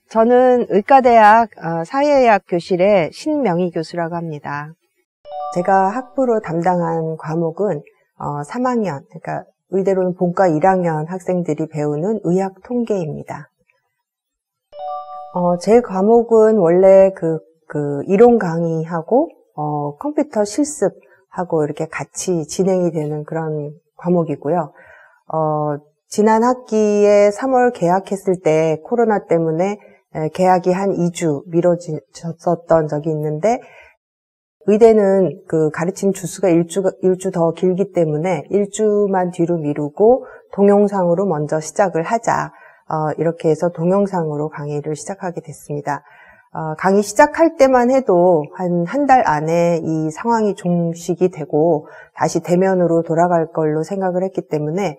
저는 의과대학 사회의학 교실의 신명희 교수라고 합니다. 제가 학부로 담당한 과목은 3학년, 그러니까 의대로는 본과 1학년 학생들이 배우는 의학 통계입니다. 제 과목은 원래 이론 강의하고 컴퓨터 실습하고 이렇게 같이 진행이 되는 그런 과목이고요. 지난 학기에 3월 개학했을 때 코로나 때문에 개학이 한 2주 미뤄졌었던 적이 있는데, 의대는 그 가르침 주수가 일주 더 길기 때문에 1주만 뒤로 미루고 동영상으로 먼저 시작을 하자. 이렇게 해서 동영상으로 강의를 시작하게 됐습니다. 강의 시작할 때만 해도 한 달 안에 이 상황이 종식이 되고 다시 대면으로 돌아갈 걸로 생각을 했기 때문에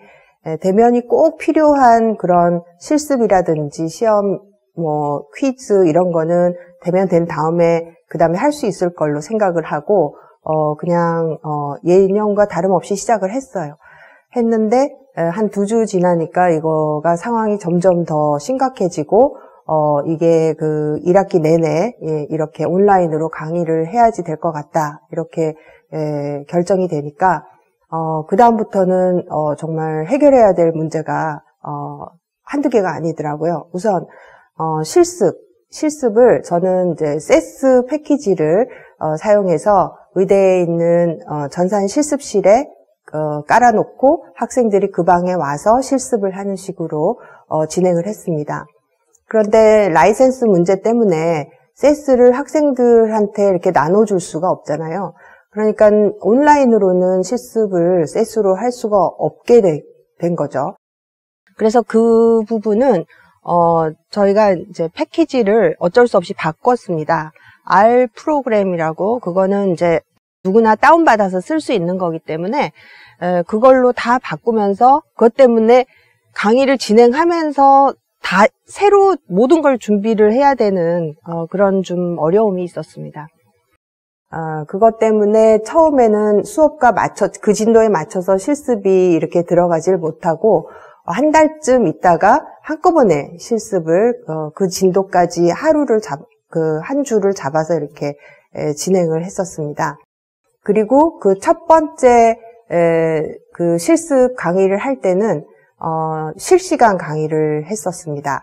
대면이 꼭 필요한 그런 실습이라든지 시험, 퀴즈 이런 거는 대면된 다음에 그 다음에 할 수 있을 걸로 생각을 하고 그냥 예년과 다름없이 시작을 했는데 한 2주 지나니까 이거가 상황이 점점 더 심각해지고 이게 그 1학기 내내 이렇게 온라인으로 강의를 해야지 될 것 같다 이렇게 결정이 되니까 그 다음부터는 정말 해결해야 될 문제가 한두 개가 아니더라고요. 우선 실습을 저는 이제 세스 패키지를 사용해서 의대에 있는 전산 실습실에 깔아놓고 학생들이 그 방에 와서 실습을 하는 식으로 진행을 했습니다. 그런데 라이센스 문제 때문에 세스를 학생들한테 이렇게 나눠줄 수가 없잖아요. 그러니까 온라인으로는 실습을 세스로 할 수가 없게 된 거죠. 그래서 그 부분은 저희가 이제 패키지를 어쩔 수 없이 바꿨습니다. R 프로그램이라고, 그거는 이제 누구나 다운받아서 쓸 수 있는 거기 때문에 그걸로 다 바꾸면서 그것 때문에 강의를 진행하면서 다 새로 모든 걸 준비를 해야 되는 그런 좀 어려움이 있었습니다. 그것 때문에 처음에는 수업과 그 진도에 맞춰서 실습이 이렇게 들어가질 못하고 한 달쯤 있다가 한꺼번에 실습을 그 진도까지 한 주를 잡아서 이렇게 진행을 했었습니다. 그리고 그 첫 번째 그 실습 강의를 할 때는 실시간 강의를 했었습니다.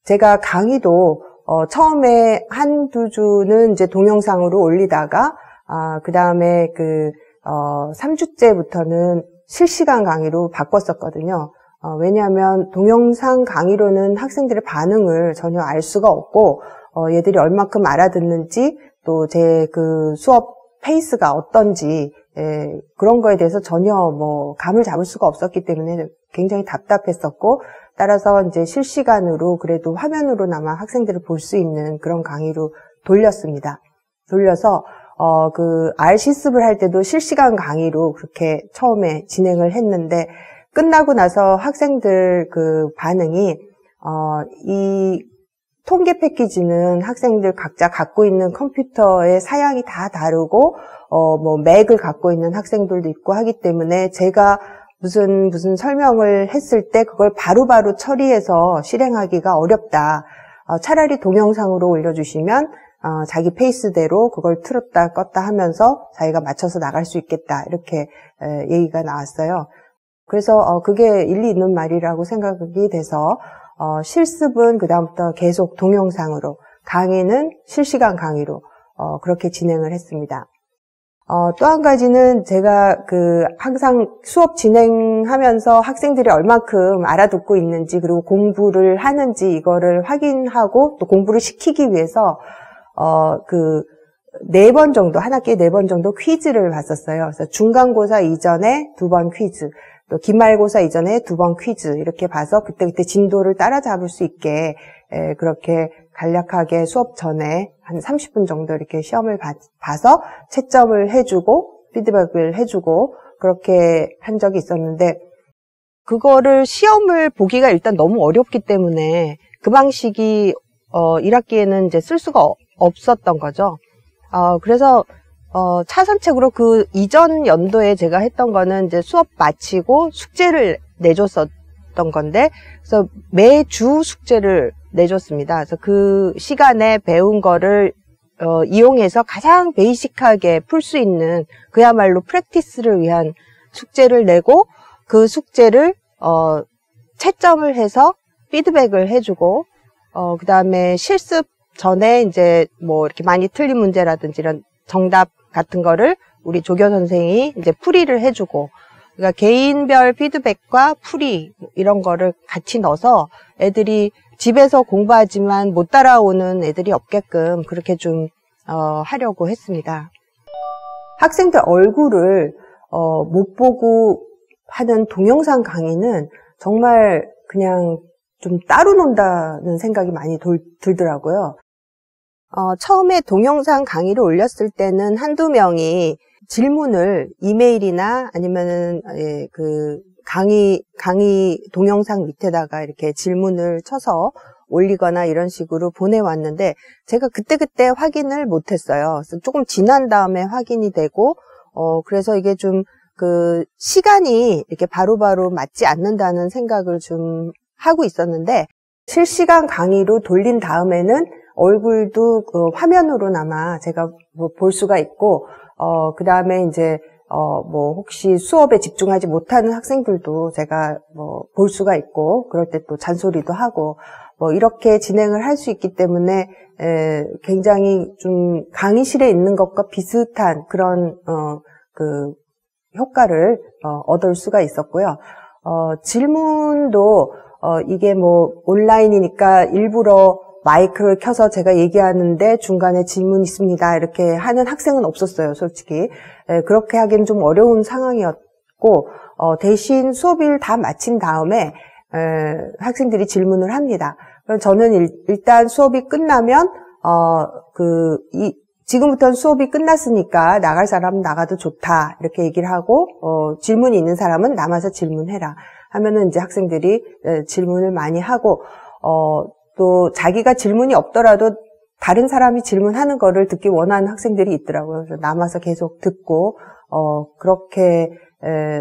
제가 강의도 처음에 한두 주는 이제 동영상으로 올리다가 그 다음에 3주째부터는 실시간 강의로 바꿨었거든요. 왜냐하면 동영상 강의로는 학생들의 반응을 전혀 알 수가 없고 얘들이 얼마큼 알아듣는지 또 제 그 수업 페이스가 어떤지 그런 거에 대해서 전혀 감을 잡을 수가 없었기 때문에 굉장히 답답했었고, 따라서 이제 실시간으로 그래도 화면으로나마 학생들을 볼 수 있는 그런 강의로 돌려서 그 R 실습을 할 때도 실시간 강의로 그렇게 처음에 진행을 했는데, 끝나고 나서 학생들 그 반응이 이 통계 패키지는 학생들 각자 갖고 있는 컴퓨터의 사양이 다 다르고 맥을 갖고 있는 학생들도 있고 하기 때문에 제가 무슨 설명을 했을 때 그걸 바로바로 처리해서 실행하기가 어렵다. 차라리 동영상으로 올려주시면 자기 페이스대로 그걸 틀었다 껐다 하면서 자기가 맞춰서 나갈 수 있겠다. 이렇게 얘기가 나왔어요. 그래서 그게 일리 있는 말이라고 생각이 돼서 실습은 그다음부터 계속 동영상으로, 강의는 실시간 강의로 그렇게 진행을 했습니다. 또 한 가지는 제가 항상 수업 진행하면서 학생들이 얼만큼 알아듣고 있는지 그리고 공부를 하는지 이거를 확인하고 또 공부를 시키기 위해서 4번 정도, 한 학기에 4번 정도 퀴즈를 봤었어요. 그래서 중간고사 이전에 2번 퀴즈, 또 기말고사 이전에 2번 퀴즈 이렇게 봐서 그때 진도를 따라잡을 수 있게 그렇게 간략하게 수업 전에 한 30분 정도 이렇게 시험을 봐서 채점을 해주고 피드백을 해주고 그렇게 한 적이 있었는데, 그거를 시험을 보기가 일단 너무 어렵기 때문에 그 방식이 1학기에는 이제 쓸 수가 없었던 거죠. 그래서 차선책으로 그 이전 연도에 제가 했던 거는 이제 수업 마치고 숙제를 내줬었던 건데, 그래서 매주 숙제를 내줬습니다. 그래서 그 시간에 배운 거를 이용해서 가장 베이직하게 풀 수 있는 그야말로 프랙티스를 위한 숙제를 내고 그 숙제를 채점을 해서 피드백을 해주고 그 다음에 실습 전에 이제 뭐 이렇게 많이 틀린 문제라든지 이런 정답 같은 거를 우리 조교 선생이 이제 풀이를 해주고, 그러니까 개인별 피드백과 풀이 이런 거를 같이 넣어서 애들이 집에서 공부하지만 못 따라오는 애들이 없게끔 그렇게 좀 하려고 했습니다. 학생들 얼굴을 못 보고 하는 동영상 강의는 정말 그냥 좀 따로 논다는 생각이 많이 들더라고요. 처음에 동영상 강의를 올렸을 때는 한두 명이 질문을 이메일이나 아니면은 그 강의 동영상 밑에다가 이렇게 질문을 쳐서 올리거나 이런 식으로 보내왔는데 제가 그때 확인을 못했어요. 그래서 조금 지난 다음에 확인이 되고 그래서 이게 좀 그 시간이 이렇게 바로바로 맞지 않는다는 생각을 좀 하고 있었는데, 실시간 강의로 돌린 다음에는 얼굴도 그 화면으로나마 제가 뭐 볼 수가 있고, 그 다음에 이제 뭐 혹시 수업에 집중하지 못하는 학생들도 제가 뭐 볼 수가 있고, 그럴 때 또 잔소리도 하고 뭐 이렇게 진행을 할 수 있기 때문에 굉장히 좀 강의실에 있는 것과 비슷한 그런 그 효과를 얻을 수가 있었고요. 질문도 이게 뭐 온라인이니까 일부러 마이크를 켜서 제가 얘기하는데 중간에 질문 있습니다 이렇게 하는 학생은 없었어요, 솔직히. 그렇게 하기는 좀 어려운 상황이었고, 대신 수업을 다 마친 다음에 학생들이 질문을 합니다. 그럼 저는 일단 수업이 끝나면 지금부터는 수업이 끝났으니까 나갈 사람은 나가도 좋다 이렇게 얘기를 하고, 질문이 있는 사람은 남아서 질문해라 하면은 이제 학생들이 질문을 많이 하고, 또 자기가 질문이 없더라도 다른 사람이 질문하는 거를 듣기 원하는 학생들이 있더라고요. 그래서 남아서 계속 듣고 그렇게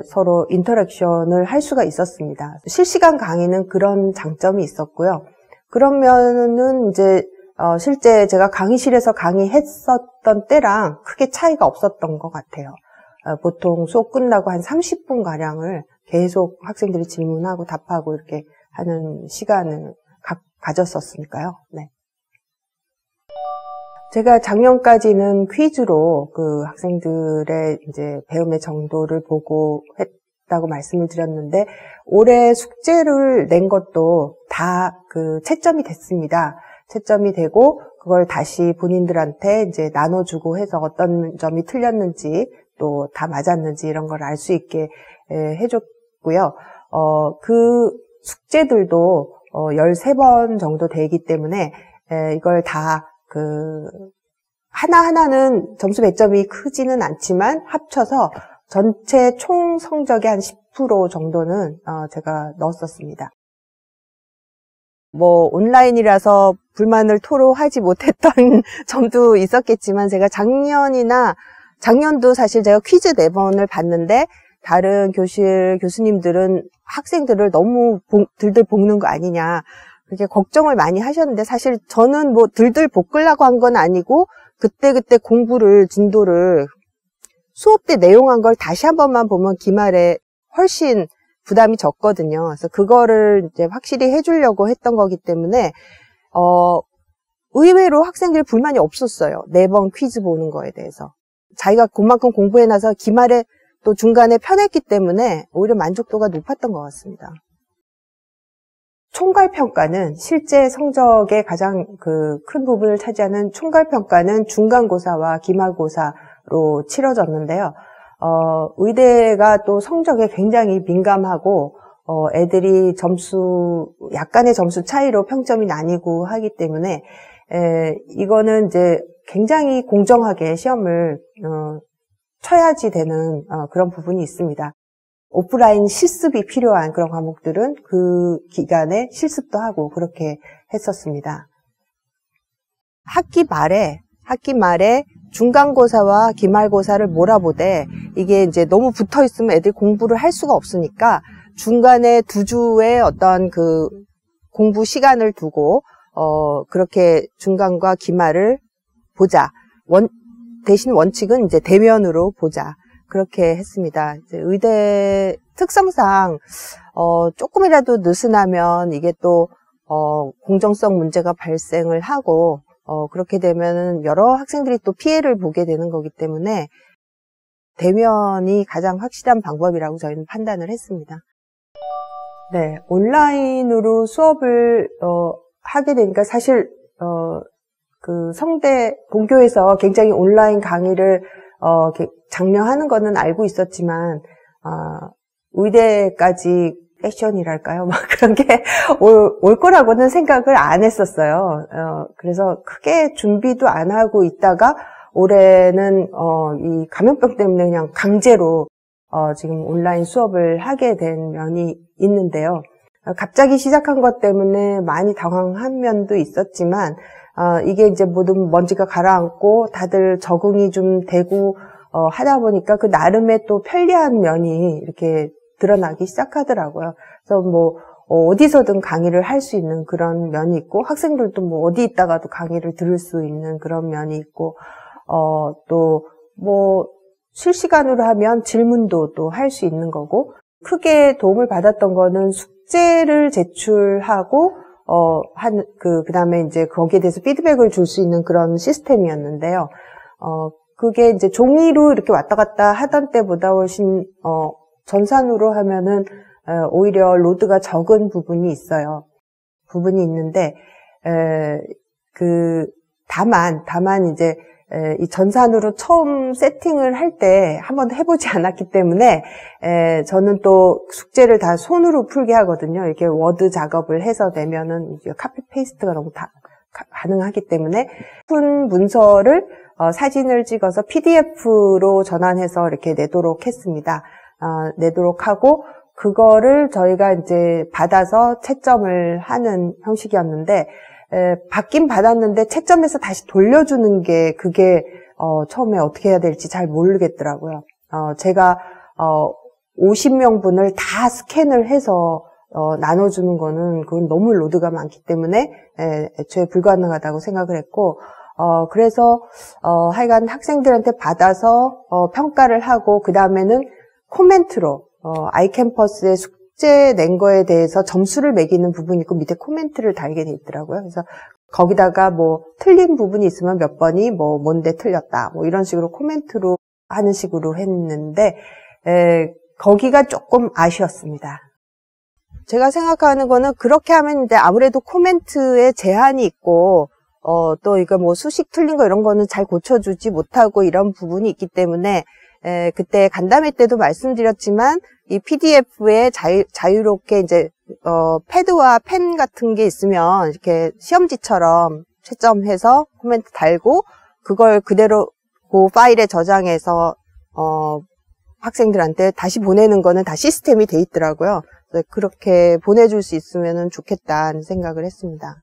서로 인터랙션을 할 수가 있었습니다. 실시간 강의는 그런 장점이 있었고요. 그러면은 이제 실제 제가 강의실에서 강의했었던 때랑 크게 차이가 없었던 것 같아요. 보통 수업 끝나고 한 30분 가량을 계속 학생들이 질문하고 답하고 이렇게 하는 시간을 가졌었으니까요. 네. 제가 작년까지는 퀴즈로 그 학생들의 이제 배움의 정도를 보고 했다고 말씀을 드렸는데, 올해 숙제를 낸 것도 다 그 채점이 됐습니다. 채점이 되고 그걸 다시 본인들한테 이제 나눠주고 해서 어떤 점이 틀렸는지 또 다 맞았는지 이런 걸 알 수 있게 해줬고요. 그 숙제들도 13번 정도 되기 때문에 이걸 다 하나하나는 점수 배점이 크지는 않지만 합쳐서 전체 총 성적의 한 10% 정도는 제가 넣었었습니다. 뭐 온라인이라서 불만을 토로하지 못했던 점도 있었겠지만, 제가 작년도 사실 제가 퀴즈 4번을 봤는데 다른 교실 교수님들은 학생들을 너무 들들 볶는 거 아니냐 그렇게 걱정을 많이 하셨는데, 사실 저는 뭐 들들 볶으려고 한 건 아니고 그때 공부를 진도를 수업 때 내용한 걸 다시 한 번만 보면 기말에 훨씬 부담이 적거든요. 그래서 그거를 이제 확실히 해주려고 했던 거기 때문에 의외로 학생들 불만이 없었어요. 4번 퀴즈 보는 거에 대해서. 자기가 그만큼 공부해놔서 기말에 또 중간에 편했기 때문에 오히려 만족도가 높았던 것 같습니다. 총괄평가는 실제 성적의 가장 큰 부분을 차지하는 총괄평가는 중간고사와 기말고사로 치러졌는데요. 의대가 또 성적에 굉장히 민감하고 애들이 약간의 점수 차이로 평점이 나뉘고 하기 때문에 이거는 이제 굉장히 공정하게 시험을 쳐야지 되는 그런 부분이 있습니다. 오프라인 실습이 필요한 그런 과목들은 그 기간에 실습도 하고 그렇게 했었습니다. 학기 말에 중간고사와 기말고사를 몰아보되 이게 이제 너무 붙어 있으면 애들이 공부를 할 수가 없으니까 중간에 2주의 어떤 그 공부 시간을 두고 그렇게 중간과 기말을 보자. 대신 원칙은 이제 대면으로 보자. 그렇게 했습니다. 이제 의대 특성상, 조금이라도 느슨하면 이게 또, 공정성 문제가 발생을 하고, 그렇게 되면은 여러 학생들이 또 피해를 보게 되는 거기 때문에 대면이 가장 확실한 방법이라고 저희는 판단을 했습니다. 네, 온라인으로 수업을, 하게 되니까 사실, 그 성대 본교에서 굉장히 온라인 강의를 이렇게 장려하는 거는 알고 있었지만 의대까지 패션이랄까요? 막 그런 게 올 거라고는 생각을 안 했었어요. 그래서 크게 준비도 안 하고 있다가 올해는 이 감염병 때문에 그냥 강제로 지금 온라인 수업을 하게 된 면이 있는데요. 갑자기 시작한 것 때문에 많이 당황한 면도 있었지만 이게 이제 모든 먼지가 가라앉고 다들 적응이 좀 되고 하다 보니까 그 나름의 또 편리한 면이 이렇게 드러나기 시작하더라고요. 그래서 뭐 어디서든 강의를 할 수 있는 그런 면이 있고 학생들도 뭐 어디 있다가도 강의를 들을 수 있는 그런 면이 있고 또 뭐 실시간으로 하면 질문도 또 할 수 있는 거고 크게 도움을 받았던 거는 숙제를 제출하고 그다음에 이제 거기에 대해서 피드백을 줄 수 있는 그런 시스템이었는데요. 그게 이제 종이로 이렇게 왔다 갔다 하던 때보다 훨씬, 전산으로 하면은, 오히려 로드가 적은 부분이 있어요. 부분이 있는데, 다만 이제, 이 전산으로 처음 세팅을 할 때 한 번도 해보지 않았기 때문에 저는 또 숙제를 다 손으로 풀게 하거든요. 이렇게 워드 작업을 해서 내면은 카피 페이스트가 너무 다 가능하기 때문에 푼 문서를 사진을 찍어서 PDF로 전환해서 이렇게 내도록 했습니다. 내도록 하고 그거를 저희가 이제 받아서 채점을 하는 형식이었는데 받긴 받았는데 채점해서 다시 돌려주는 게 그게 처음에 어떻게 해야 될지 잘 모르겠더라고요. 제가 50명분을 다 스캔을 해서 나눠주는 거는 그건 너무 로드가 많기 때문에 애초에 불가능하다고 생각을 했고 그래서 하여간 학생들한테 받아서 평가를 하고 그 다음에는 코멘트로 아이캠퍼스에 숙제 낸 거에 대해서 점수를 매기는 부분이 있고 밑에 코멘트를 달게 돼 있더라고요. 그래서 거기다가 뭐 틀린 부분이 있으면 몇 번이 뭐 뭔데 틀렸다 뭐 이런 식으로 코멘트로 하는 식으로 했는데 거기가 조금 아쉬웠습니다. 제가 생각하는 거는 그렇게 하면 이제 아무래도 코멘트에 제한이 있고 또 이거 뭐 수식 틀린 거 이런 거는 잘 고쳐주지 못하고 이런 부분이 있기 때문에 그때 간담회 때도 말씀드렸지만 이 PDF에 자유롭게 이제 패드와 펜 같은 게 있으면 이렇게 시험지처럼 채점해서 코멘트 달고 그걸 그대로 그 파일에 저장해서 학생들한테 다시 보내는 거는 다 시스템이 돼 있더라고요. 그렇게 보내줄 수 있으면 좋겠다는 생각을 했습니다.